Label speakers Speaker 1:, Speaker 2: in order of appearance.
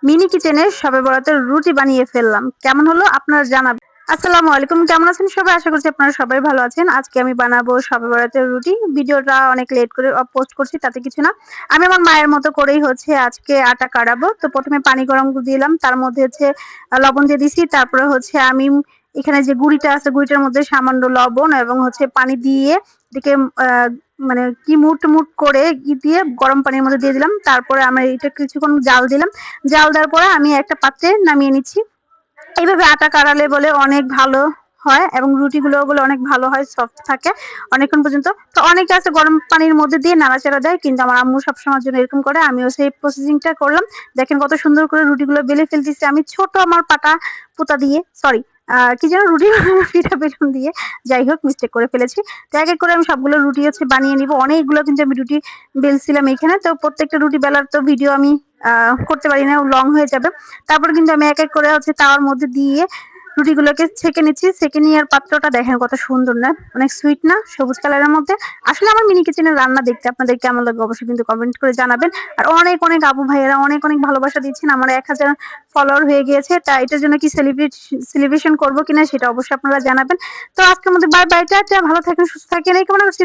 Speaker 1: Mini কিচেনে শবে বরাতের রুটি বানিয়ে ফেললাম। কেমন হলো আপনারা জানাবেন। আসসালামু আলাইকুম, কেমন আছেন সবাই? আশা করছি আপনারা সবাই ভালো আছেন। আজকে আমি বানাবো শবে বরাতের রুটি। ভিডিওটা অনেক লেট করে পোস্ট করছি, তাতে কিছু না। আমি আমার মায়ের মতো করেই আজকে আটা কাড়াবো। তো প্রথমে পানি গরম দিলাম, তার মধ্যে লবণ দিয়ে দিছি। তারপরে আমি এখানে যে গুঁড়িটা আছে, গুঁড়িটার মধ্যে সামান্য লবণ এবং পানি দিয়ে এটাকে মানে কি মুট করে দিয়ে গরম পানির মধ্যে দিয়ে দিলাম। তারপরে আমরা এটা কিছুক্ষণ জাল দিলাম। জাল দেওয়ার পরে আমি একটা পাত্রে নামিয়ে নিচ্ছি। এইভাবে আটা কাড়ালে বলে অনেক ভালো হয় এবং রুটিগুলো অনেক ভালো হয়, সফট থাকে অনেকক্ষণ পর্যন্ত। তো অনেকে আছে গরম পানির মধ্যে দিয়ে নাড়াচাড়া দেয়, কিন্তু আমার আম্মু সবসময়ের জন্য এরকম করে। আমিও সেই প্রসেসিংটা করলাম। দেখেন কত সুন্দর করে রুটিগুলো বেলে ফেলতেছি আমি ছোট আমার পাটা পুতা দিয়ে, সরি কি যেন রুটি পিঠা বেলুন দিয়ে, যাই হোক মিস্টেক করে ফেলেছি। তো এক এক করে আমি সবগুলো রুটি বানিয়ে নিব। অনেকগুলো কিন্তু আমি রুটি বেলছিলাম এখানে। তো প্রত্যেকটা রুটি বেলার তো ভিডিও আমি করতে পারি না, লং হয়ে যাবে। তারপর কিন্তু আমি এক এক করে তাওয়ার মধ্যে দিয়ে রুটিগুলোকে ছেঁকে নিচ্ছি। ছেঁকে নেওয়ার পাত্রটা দেখেন কত সুন্দর না, অনেক সুইট না, সবুজ কালারের মধ্যে। আসলে আমার মিনি কিচেনের রান্না দেখতে আপনাদের কেমন লাগে অবশ্যই কিন্তু কমেন্ট করে জানাবেন। আর অনেক অনেক আপু ভাইয়েরা অনেক অনেক ভালোবাসা দিচ্ছেন। আমার 1000 ফলোয়ার হয়ে গিয়েছে। তা এটার জন্য কি সেলিব্রেশন করবো কিনা সেটা অবশ্যই আপনারা জানাবেন। তো আজকের মধ্যে বাই বাই, টাটা, ভালো থাকেন, সুস্থ থাকেন, এই কামনা করছি।